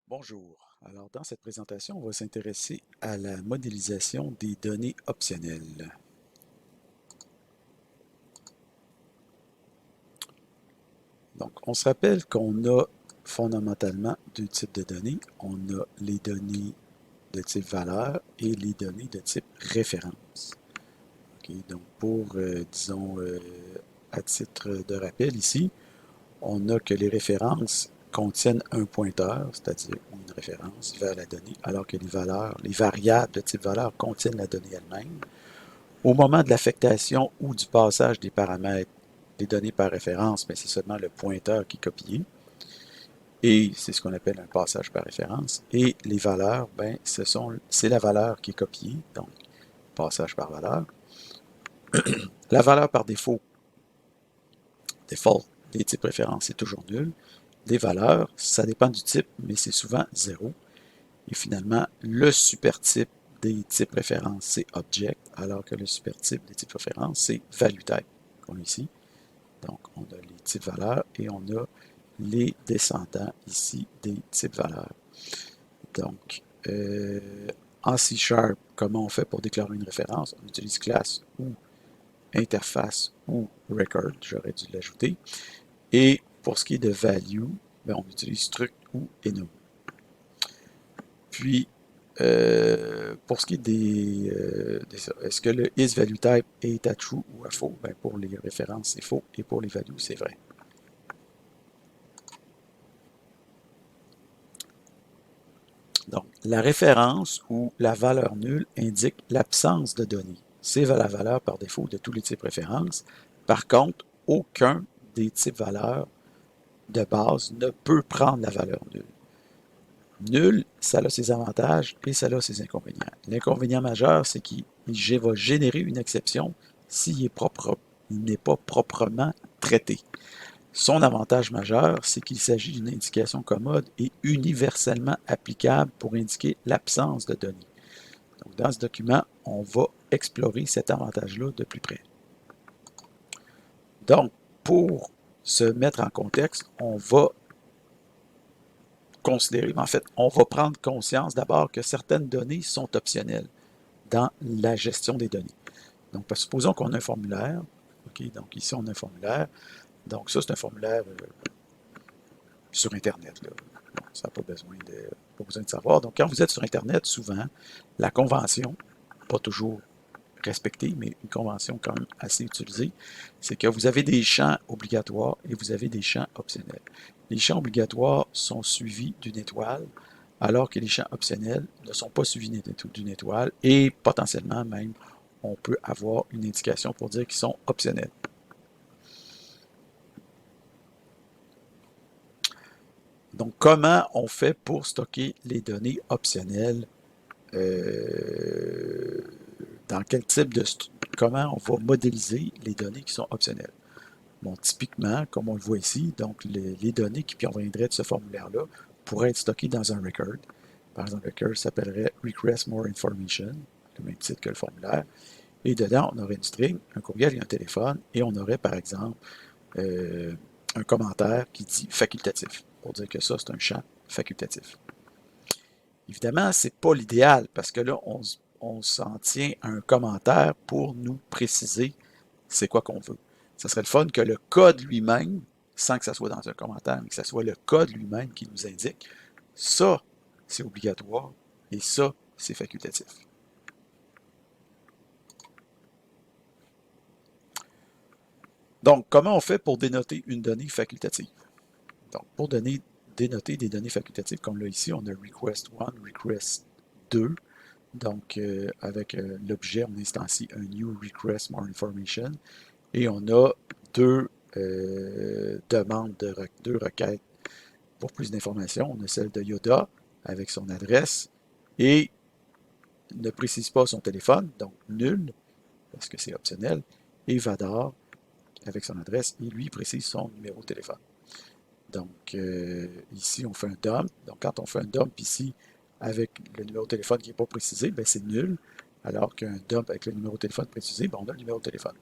Bonjour. Alors, dans cette présentation, on va s'intéresser à la modélisation des données optionnelles. Donc, on se rappelle qu'on a fondamentalement deux types de données. On a les données de type valeur et les données de type référence. OK, donc, à titre de rappel ici, on a que les références contiennent un pointeur, c'est-à-dire une référence vers la donnée, alors que les variables de type valeur contiennent la donnée elle-même. Au moment de l'affectation ou du passage des paramètres des données par référence, mais c'est seulement le pointeur qui est copié. Et c'est ce qu'on appelle un passage par référence. Et les valeurs, c'est la valeur qui est copiée, donc passage par valeur. La valeur par défaut, default des types références, c'est toujours nul. Les valeurs, ça dépend du type, mais c'est souvent 0. Et finalement, le supertype des types références, c'est object, alors que le supertype des types références, c'est value type, qu'on a ici. Donc, on a les types valeurs et on a les descendants ici des types valeurs. Donc, en C#, comment on fait pour déclarer une référence? On utilise classe ou interface ou record, j'aurais dû l'ajouter. Et pour ce qui est de value, on utilise struct ou enum. Puis, pour ce qui est est-ce que le isValueType est à true ou à faux? Pour les références, c'est faux, et pour les values, c'est vrai. Donc, la référence ou la valeur nulle indique l'absence de données. C'est la valeur par défaut de tous les types références. Par contre, aucun des types valeurs de base ne peut prendre la valeur nulle. Nul, ça a ses avantages et ça a ses inconvénients. L'inconvénient majeur, c'est qu'il va générer une exception s'il n'est pas proprement traité. Son avantage majeur, c'est qu'il s'agit d'une indication commode et universellement applicable pour indiquer l'absence de données. Donc, dans ce document, on va explorer cet avantage-là de plus près. Donc, pour se mettre en contexte, on va considérer, en fait, on va prendre conscience d'abord que certaines données sont optionnelles dans la gestion des données. Donc, supposons qu'on a un formulaire. OK, donc ici, on a un formulaire. Donc, ça, c'est un formulaire sur Internet. Là. Bon, ça n'a pas besoin de savoir. Donc, quand vous êtes sur Internet, souvent, la convention, pas toujours respectée, mais une convention quand même assez utilisée, c'est que vous avez des champs obligatoires et vous avez des champs optionnels. Les champs obligatoires sont suivis d'une étoile, alors que les champs optionnels ne sont pas suivis d'une étoile et potentiellement même, on peut avoir une indication pour dire qu'ils sont optionnels. Donc, comment on fait pour stocker les données optionnelles? Dans quel type de... Comment on va modéliser les données qui sont optionnelles? Bon, typiquement, comme on le voit ici, donc les données qui proviendraient de ce formulaire-là pourraient être stockées dans un record. Par exemple, le record s'appellerait Request More Information, le même titre que le formulaire. Et dedans, on aurait une string, un courriel et un téléphone, et on aurait, par exemple, un commentaire qui dit facultatif, pour dire que ça, c'est un champ facultatif. Évidemment, ce n'est pas l'idéal, parce que là, on s'en tient à un commentaire pour nous préciser c'est quoi qu'on veut. Ça serait le fun que le code lui-même, sans que ça soit dans un commentaire, mais que ça soit le code lui-même qui nous indique ça, c'est obligatoire, et ça, c'est facultatif. Donc, comment on fait pour dénoter une donnée facultative? Donc, pour dénoter des données facultatives, comme là ici, on a request 1, request 2. Donc, avec l'objet, on instancie un new request more information. Et on a deux demandes, deux requêtes pour plus d'informations. On a celle de Yoda avec son adresse et ne précise pas son téléphone, donc nul, parce que c'est optionnel. Et Vadar avec son adresse et lui précise son numéro de téléphone. Donc, ici, on fait un dump. Donc, quand on fait un dump ici avec le numéro de téléphone qui n'est pas précisé, c'est nul. Alors qu'un dump avec le numéro de téléphone précisé, on a le numéro de téléphone.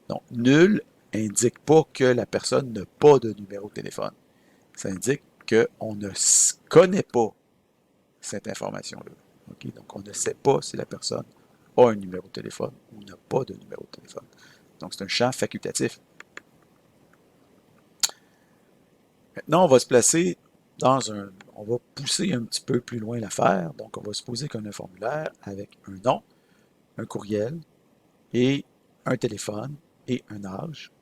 Donc, nul indique pas que la personne n'a pas de numéro de téléphone. Ça indique qu'on ne connaît pas cette information-là. Okay? Donc, on ne sait pas si la personne a un numéro de téléphone ou n'a pas de numéro de téléphone. Donc, c'est un champ facultatif. Maintenant, on va se placer dans un... On va pousser un petit peu plus loin l'affaire. Donc, on va supposer qu'on a un formulaire avec un nom, un courriel et un téléphone et un âge.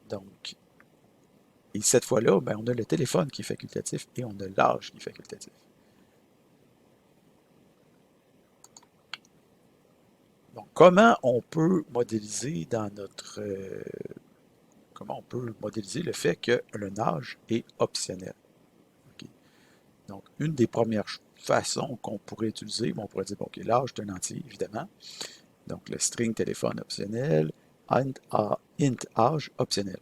Donc, et cette fois-là, ben, on a le téléphone qui est facultatif et on a l'âge qui est facultatif. Donc, comment on peut modéliser dans notre... comment on peut modéliser le fait que le âge est optionnel? Okay. Donc, une des premières façons qu'on pourrait utiliser, on pourrait dire, bon, OK, l'âge est un entier, évidemment. Donc, le string téléphone optionnel, int âge optionnel.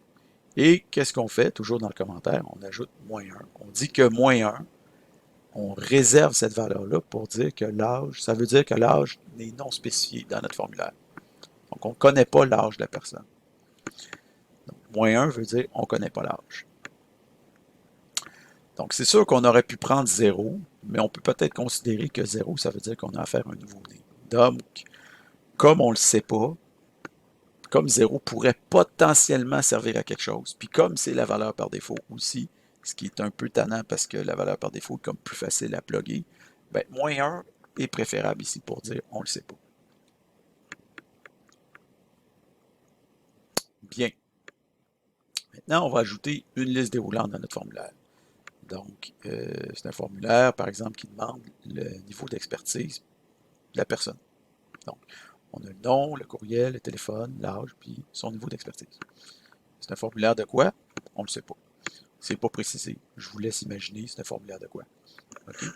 Et qu'est-ce qu'on fait? Toujours dans le commentaire, on ajoute -1. On dit que -1, on réserve cette valeur-là pour dire que l'âge, ça veut dire que l'âge n'est non spécifié dans notre formulaire. Donc, on ne connaît pas l'âge de la personne. Donc, -1 veut dire on ne connaît pas l'âge. Donc, c'est sûr qu'on aurait pu prendre 0, mais on peut peut-être considérer que 0, ça veut dire qu'on a affaire à un nouveau-né. Donc, comme on ne le sait pas, comme 0 pourrait potentiellement servir à quelque chose, puis comme c'est la valeur par défaut aussi, ce qui est un peu tannant parce que la valeur par défaut est comme plus facile à plugger, ben, -1 est préférable ici pour dire on ne le sait pas. Bien. Maintenant, on va ajouter une liste déroulante dans notre formulaire. Donc, c'est un formulaire, par exemple, qui demande le niveau d'expertise de la personne. Donc, on a le nom, le courriel, le téléphone, l'âge, puis son niveau d'expertise. C'est un formulaire de quoi? On ne le sait pas. C'est pas précisé. Je vous laisse imaginer, c'est un formulaire de quoi? Okay?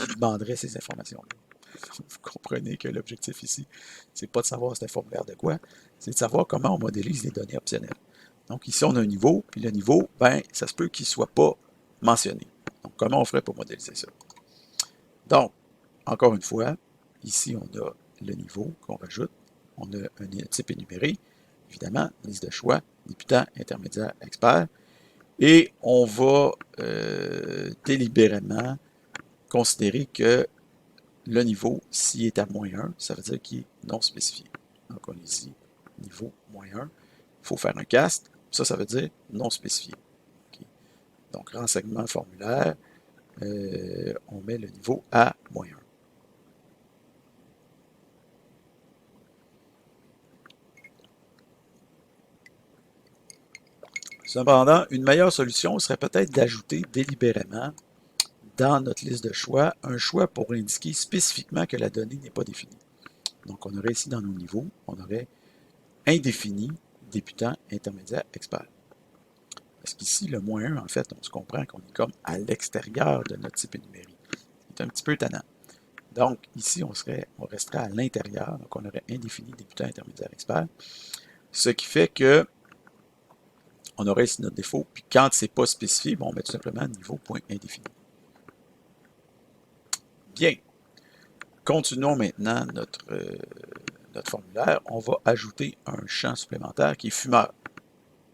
Qui demanderait ces informations-là. Vous comprenez que l'objectif ici, c'est pas de savoir c'est un formulaire de quoi, c'est de savoir comment on modélise les données optionnelles. Donc ici, on a un niveau, puis le niveau, ben, ça se peut qu'il ne soit pas mentionné. Donc, comment on ferait pour modéliser ça? Donc, encore une fois, ici, on a le niveau qu'on rajoute. On a un type énuméré, évidemment, liste de choix, débutant, intermédiaire, expert. Et on va délibérément considérer que le niveau, s'il est à -1, ça veut dire qu'il est non spécifié. Donc, on a ici niveau -1. Il faut faire un cast. Ça veut dire non spécifié. Okay. Donc, renseignement formulaire, on met le niveau à -1. Cependant, une meilleure solution serait peut-être d'ajouter délibérément dans notre liste de choix un choix pour indiquer spécifiquement que la donnée n'est pas définie. Donc, on aurait ici dans nos niveaux, on aurait indéfini, débutant, intermédiaire, expert. Parce qu'ici, le -1, en fait, on se comprend qu'on est comme à l'extérieur de notre type énuméré. C'est un petit peu tannant. Donc, ici, on resterait à l'intérieur. Donc, on aurait indéfini, débutant, intermédiaire, expert. Ce qui fait que on aurait ici notre défaut. Puis quand c'est pas spécifié, bon, on met tout simplement niveau.indéfini. Bien. Continuons maintenant notre formulaire. On va ajouter un champ supplémentaire qui est fumeur.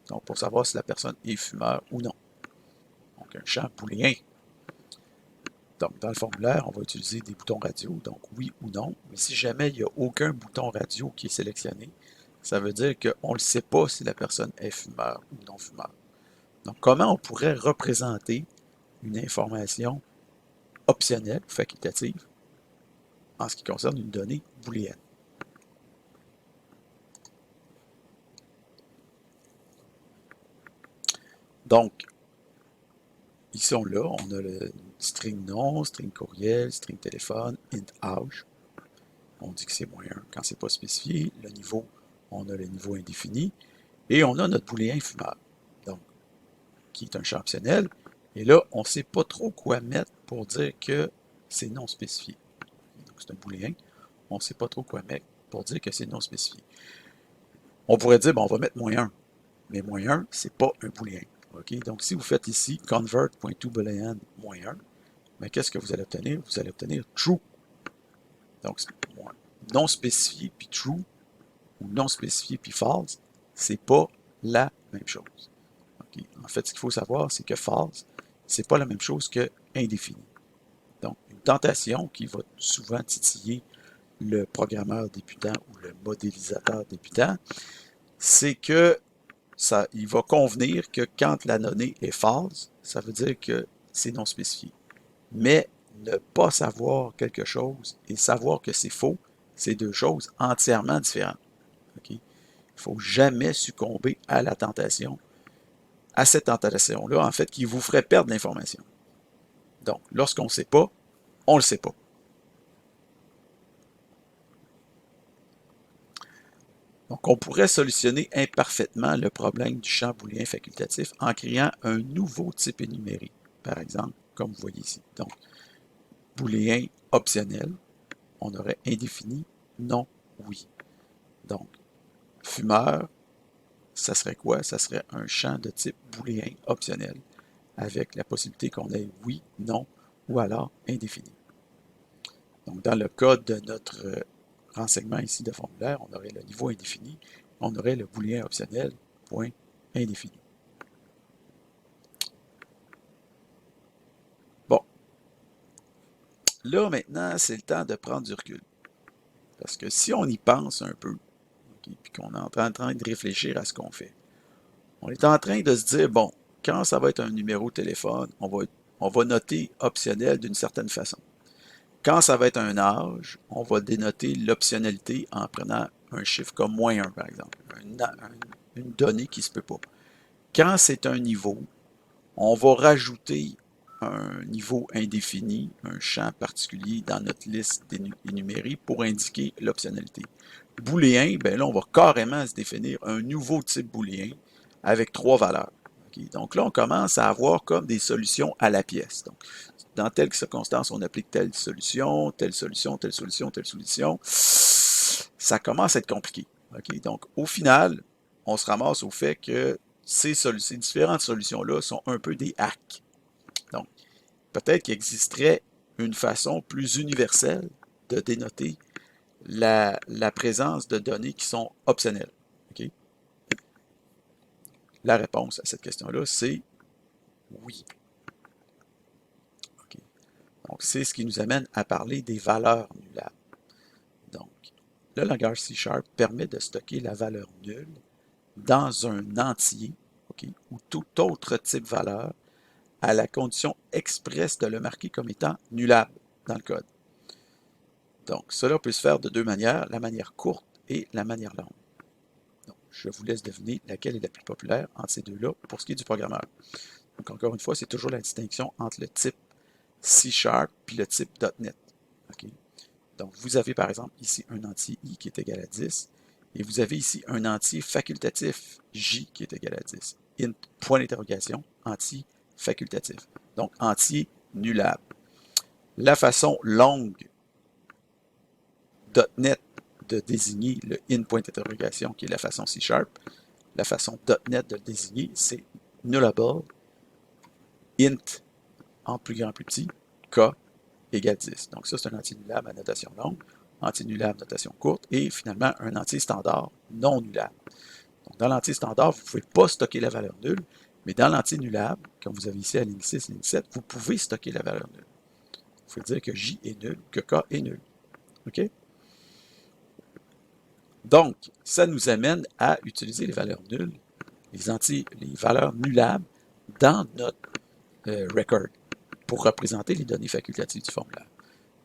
Donc, pour savoir si la personne est fumeur ou non. Donc, un champ booléen. Donc, dans le formulaire, on va utiliser des boutons radio, donc oui ou non. Mais si jamais il n'y a aucun bouton radio qui est sélectionné, ça veut dire qu'on ne sait pas si la personne est fumeur ou non fumeur. Donc, comment on pourrait représenter une information optionnelle, facultative, en ce qui concerne une donnée booléenne? Donc, ici, on a le string nom, string courriel, string téléphone, int âge. On dit que c'est -1 quand c'est pas spécifié. Le niveau, on a le niveau indéfini. Et on a notre booléen fumeur, donc, qui est un champ optionnel. Et là, on ne sait pas trop quoi mettre pour dire que c'est non spécifié. Donc, c'est un booléen. On ne sait pas trop quoi mettre pour dire que c'est non spécifié. On pourrait dire, bon, on va mettre -1. Mais -1, ce n'est pas un booléen. Okay? Donc, si vous faites ici convert.toBoolean -1, mais qu'est-ce que vous allez obtenir? Vous allez obtenir true. Donc, non spécifié puis true, ou non spécifié puis false, c'est pas la même chose. En fait, ce qu'il faut savoir, c'est que false, c'est pas la même chose que indéfini. Donc, une tentation qui va souvent titiller le programmeur débutant ou le modélisateur débutant, c'est que il va convenir que quand la donnée est false, ça veut dire que c'est non spécifié. Mais ne pas savoir quelque chose et savoir que c'est faux, c'est deux choses entièrement différentes. Okay? Il ne faut jamais succomber à la tentation, à cette tentation-là, en fait, qui vous ferait perdre l'information. Donc, lorsqu'on ne sait pas, on ne le sait pas. Donc, on pourrait solutionner imparfaitement le problème du champ booléen facultatif en créant un nouveau type énuméré, par exemple, comme vous voyez ici. Donc, booléen optionnel, on aurait indéfini, non, oui. Donc, fumeur, ça serait quoi? Ça serait un champ de type booléen optionnel, avec la possibilité qu'on ait oui, non, ou alors indéfini. Donc, dans le cas de notre renseignement ici de formulaire, on aurait le niveau indéfini, on aurait le booléen optionnel, point indéfini. Bon. Là, maintenant, c'est le temps de prendre du recul. Parce que si on y pense un peu, okay, puis qu'on est en train de réfléchir à ce qu'on fait, on est en train de se dire, bon, quand ça va être un numéro de téléphone, on va noter optionnel d'une certaine façon. Quand ça va être un âge, on va dénoter l'optionnalité en prenant un chiffre comme -1, par exemple, une donnée qui ne se peut pas. Quand c'est un niveau, on va rajouter un niveau indéfini, un champ particulier dans notre liste énumérée pour indiquer l'optionnalité. Booléen, ben là, on va carrément se définir un nouveau type booléen avec 3 valeurs. Okay? Donc là, on commence à avoir comme des solutions à la pièce. Donc, dans telle circonstance, on applique telle solution, telle solution, telle solution, telle solution. Ça commence à être compliqué. Okay? Donc, au final, on se ramasse au fait que ces différentes solutions-là sont un peu des hacks. Donc, peut-être qu'il existerait une façon plus universelle de dénoter la présence de données qui sont optionnelles. Okay? La réponse à cette question-là, c'est oui. Okay? Donc, c'est ce qui nous amène à parler des valeurs nullables. Donc, le langage C# permet de stocker la valeur nulle dans un entier, okay, ou tout autre type valeur, à la condition expresse de le marquer comme étant nullable dans le code. Donc, cela peut se faire de deux manières, la manière courte et la manière longue. Donc, je vous laisse deviner laquelle est la plus populaire entre ces deux-là pour ce qui est du programmeur. Donc, encore une fois, c'est toujours la distinction entre le type C# puis le type .NET. Okay? Donc, vous avez par exemple ici un entier i qui est égal à 10, et vous avez ici un entier facultatif j qui est égal à 10. Int, point d'interrogation, entier facultatif. Donc, entier nullable. La façon longue .NET de désigner le in point d'interrogation, qui est la façon C#, la façon .NET de le désigner, c'est nullable, int en plus grand plus petit, k égale 10. Donc ça, c'est un entier nullable à notation longue, entier nullable notation courte, et finalement un entier standard non nullable. Donc dans l'entier standard, vous ne pouvez pas stocker la valeur nulle, mais dans l'entier nullable, comme vous avez ici à ligne 6 et ligne 7, vous pouvez stocker la valeur nulle. Vous pouvez dire que j est nul, que k est nul. OK? Donc, ça nous amène à utiliser les valeurs nulles, les valeurs nullables dans notre record pour représenter les données facultatives du formulaire.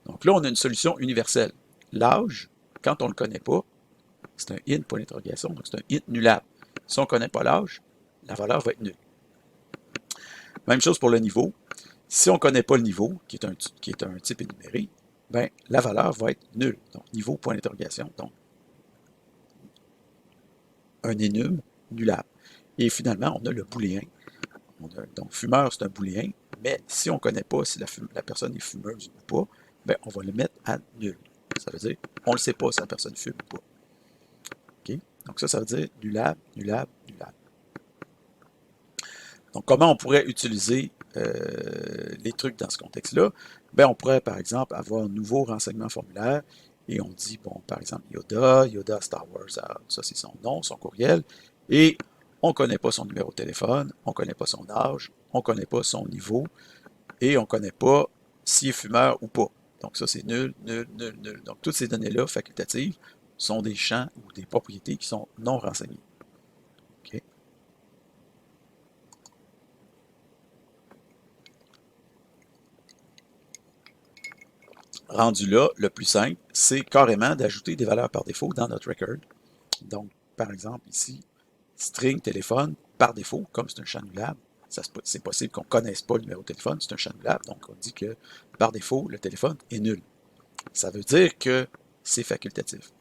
Donc là, on a une solution universelle. L'âge, quand on ne le connaît pas, c'est un int point d'interrogation, donc c'est un int nullable. Si on ne connaît pas l'âge, la valeur va être nulle. Même chose pour le niveau. Si on ne connaît pas le niveau, qui est un type énuméré, ben, la valeur va être nulle. Donc, niveau point d'interrogation, donc un énum nullable. Et finalement, on a le booléen. Donc, fumeur, c'est un booléen, mais si on ne connaît pas si la personne est fumeuse ou pas, ben, on va le mettre à nul. Ça veut dire, on ne le sait pas si la personne fume ou pas. Okay? Donc ça veut dire nullable, nullable, nullable. Donc, comment on pourrait utiliser les trucs dans ce contexte-là? Ben, on pourrait, par exemple, avoir un nouveau renseignement formulaire et on dit, bon, par exemple, Yoda Star Wars, ça c'est son nom, son courriel, et on ne connaît pas son numéro de téléphone, on ne connaît pas son âge, on ne connaît pas son niveau, et on ne connaît pas s'il est fumeur ou pas. Donc ça, c'est nul, nul, nul, nul. Donc toutes ces données-là facultatives sont des champs ou des propriétés qui sont non renseignées. OK? Rendu là, le plus simple, c'est carrément d'ajouter des valeurs par défaut dans notre record. Donc, par exemple, ici, string téléphone par défaut, comme c'est un champ nulable, c'est possible qu'on ne connaisse pas le numéro de téléphone, c'est un champ nulable, donc on dit que par défaut, le téléphone est nul. Ça veut dire que c'est facultatif.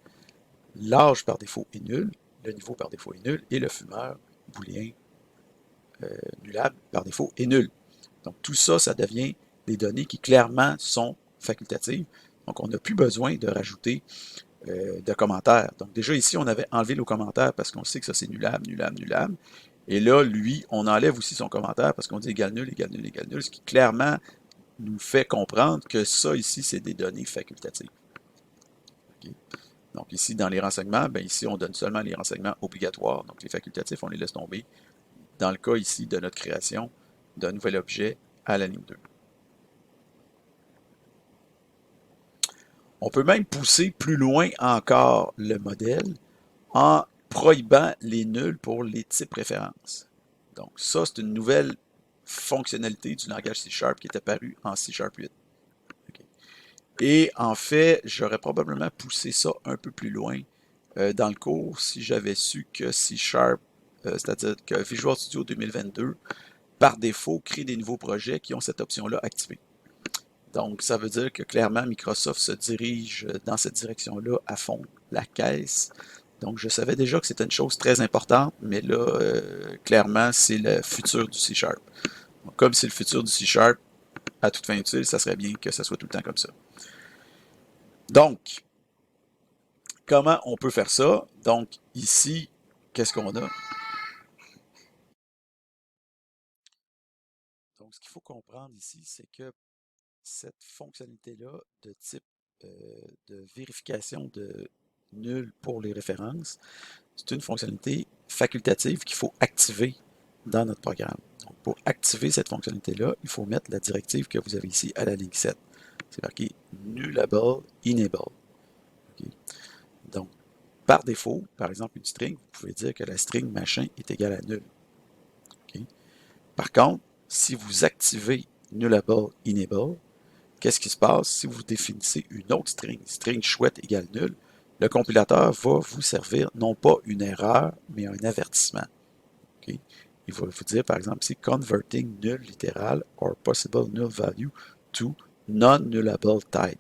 L'âge par défaut est nul, le niveau par défaut est nul, et le fumeur booléen nulable par défaut est nul. Donc tout ça, ça devient des données qui clairement sont facultatives. Donc on n'a plus besoin de rajouter de commentaires. Donc déjà ici, on avait enlevé nos commentaires parce qu'on sait que ça c'est nulable, nulable, nulable. Et là, lui, on enlève aussi son commentaire parce qu'on dit égal nul, égal nul, égal nul, ce qui clairement nous fait comprendre que ça ici, c'est des données facultatives. Okay. Donc ici, dans les renseignements, ben ici, on donne seulement les renseignements obligatoires. Donc les facultatifs, on les laisse tomber. Dans le cas ici de notre création d'un nouvel objet à la ligne 2. On peut même pousser plus loin encore le modèle en prohibant les nuls pour les types références. Donc ça, c'est une nouvelle fonctionnalité du langage C# qui est apparue en C# 8. Okay. Et en fait, j'aurais probablement poussé ça un peu plus loin dans le cours si j'avais su que C#, c'est-à-dire que Visual Studio 2022, par défaut, crée des nouveaux projets qui ont cette option-là activée. Donc, ça veut dire que clairement, Microsoft se dirige dans cette direction-là à fond, la caisse. Donc, je savais déjà que c'était une chose très importante, mais là, clairement, c'est le futur du C#. Donc, comme c'est le futur du C#, à toute fin utile, ça serait bien que ça soit tout le temps comme ça. Donc, comment on peut faire ça? Donc, ici, qu'est-ce qu'on a? Donc, ce qu'il faut comprendre ici, c'est que cette fonctionnalité-là de type de vérification de nul pour les références, c'est une fonctionnalité facultative qu'il faut activer dans notre programme. Donc, pour activer cette fonctionnalité-là, il faut mettre la directive que vous avez ici à la ligne 7. C'est marqué nullable enable. Okay. Donc, par défaut, par exemple, une string, vous pouvez dire que la string machin est égale à nul. Okay. Par contre, si vous activez nullable enable, qu'est-ce qui se passe si vous définissez une autre string, string chouette égale nul, le compilateur va vous servir non pas une erreur, mais un avertissement. Okay? Il va vous dire, par exemple, ici, converting null literal or possible null value to non-nullable type.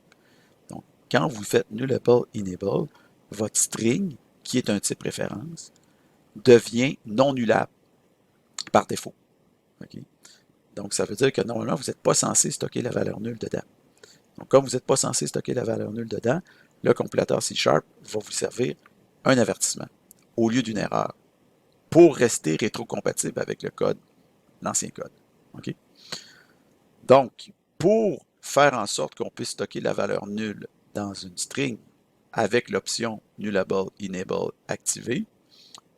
Donc, quand vous faites nullable enable, votre string, qui est un type référence, devient non nullable par défaut. Okay? Donc, ça veut dire que normalement, vous n'êtes pas censé stocker la valeur nulle dedans. Donc, comme vous n'êtes pas censé stocker la valeur nulle dedans, le compilateur C# va vous servir un avertissement au lieu d'une erreur pour rester rétrocompatible avec le code, l'ancien code. Okay? Donc, pour faire en sorte qu'on puisse stocker la valeur nulle dans une string avec l'option nullable enable activée,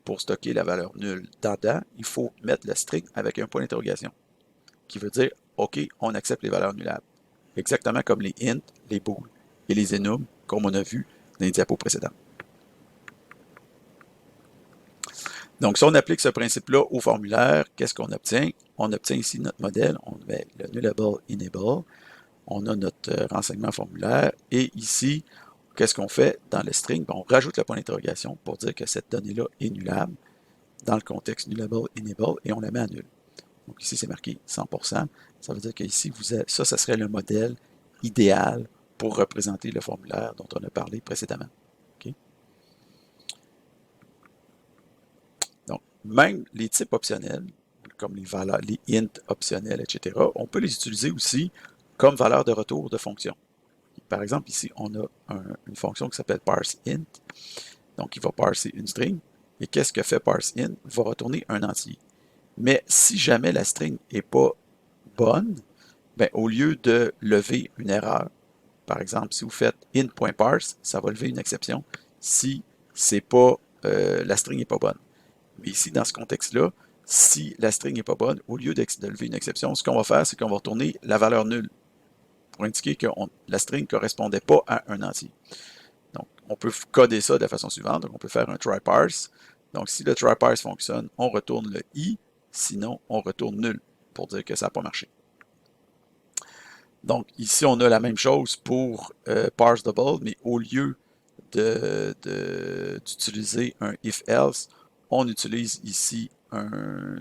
pour stocker la valeur nulle dedans, il faut mettre la string avec un point d'interrogation qui veut dire OK, on accepte les valeurs nullables. Exactement comme les int, les bools et les enums, comme on a vu dans les diapos précédents. Donc, si on applique ce principe-là au formulaire, qu'est-ce qu'on obtient? On obtient ici notre modèle, on met le nullable enable, on a notre renseignement formulaire, et ici, qu'est-ce qu'on fait dans le string? On rajoute le point d'interrogation pour dire que cette donnée-là est nullable dans le contexte nullable enable, et on la met à nul. Donc ici, c'est marqué 100%. Ça veut dire qu'ici, ça serait le modèle idéal pour représenter le formulaire dont on a parlé précédemment. Okay? Donc, même les types optionnels, comme les valeurs, les int optionnels, etc., on peut les utiliser aussi comme valeur de retour de fonction. Par exemple, ici, on a une fonction qui s'appelle parseInt. Donc, il va parser une string. Et qu'est-ce que fait parseInt? Il va retourner un entier. Mais si jamais la string n'est pas bonne, ben, au lieu de lever une erreur, par exemple, si vous faites int.parse, ça va lever une exception si c'est pas, la string n'est pas bonne. Mais ici, dans ce contexte-là, si la string n'est pas bonne, au lieu de lever une exception, ce qu'on va faire, c'est qu'on va retourner la valeur nulle. pour indiquer que la string ne correspondait pas à un entier. Donc, on peut coder ça de la façon suivante. Donc, on peut faire un try parse. Donc, si le try parse fonctionne, on retourne le i, sinon, on retourne nul pour dire que ça n'a pas marché. Donc, ici, on a la même chose pour parse double, mais au lieu d'utiliser un if-else, on utilise ici un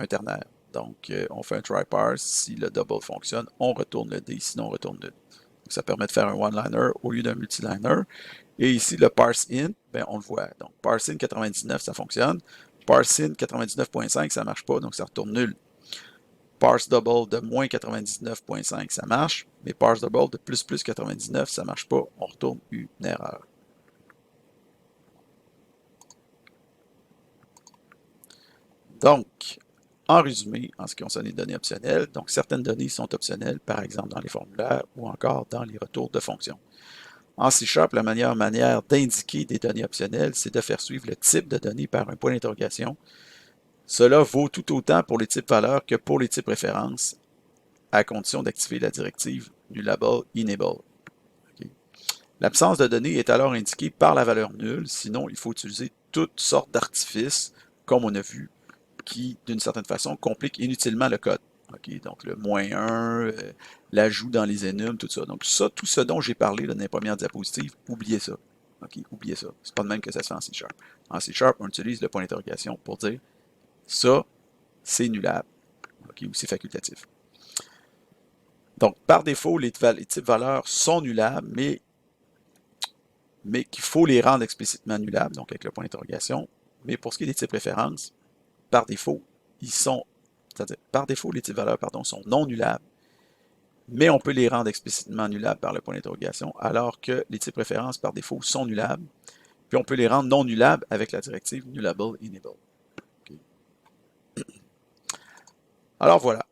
ternaire. Donc, on fait un try parse. Si le double fonctionne, on retourne le D, sinon on retourne nul. Donc, ça permet de faire un one-liner au lieu d'un multiliner. Et ici, le parse int, ben, on le voit. Donc, parse int 99, ça fonctionne. Parse int 99.5, ça ne marche pas, donc ça retourne nul. Parse double de moins 99.5, ça marche. Mais parse double de plus 99, ça ne marche pas. On retourne une erreur. Donc, en résumé, en ce qui concerne les données optionnelles, donc certaines données sont optionnelles, par exemple dans les formulaires ou encore dans les retours de fonctions. En C#, la meilleure manière d'indiquer des données optionnelles, c'est de faire suivre le type de données par un point d'interrogation. Cela vaut tout autant pour les types valeurs que pour les types références, à condition d'activer la directive nullable enable. Okay. L'absence de données est alors indiquée par la valeur nulle, sinon il faut utiliser toutes sortes d'artifices, comme on a vu, qui, d'une certaine façon, compliquent inutilement le code. Okay, donc le -1, l'ajout dans les enums, tout ça. Donc ça, tout ce dont j'ai parlé là, dans les premières diapositives, oubliez ça. Okay, oubliez ça. C'est pas de même que ça se fait en C#. En C#, on utilise le point d'interrogation pour dire ça, c'est nullable. Okay, ou c'est facultatif. Donc, par défaut, les types valeurs sont nullables, mais qu'il faut les rendre explicitement nullables, donc avec le point d'interrogation. Mais pour ce qui est des types références, par défaut, par défaut, les types valeurs sont non nullables, mais on peut les rendre explicitement nullables par le point d'interrogation, alors que les types références, par défaut, sont nullables, puis on peut les rendre non nullables avec la directive nullable enable. Okay. Alors voilà,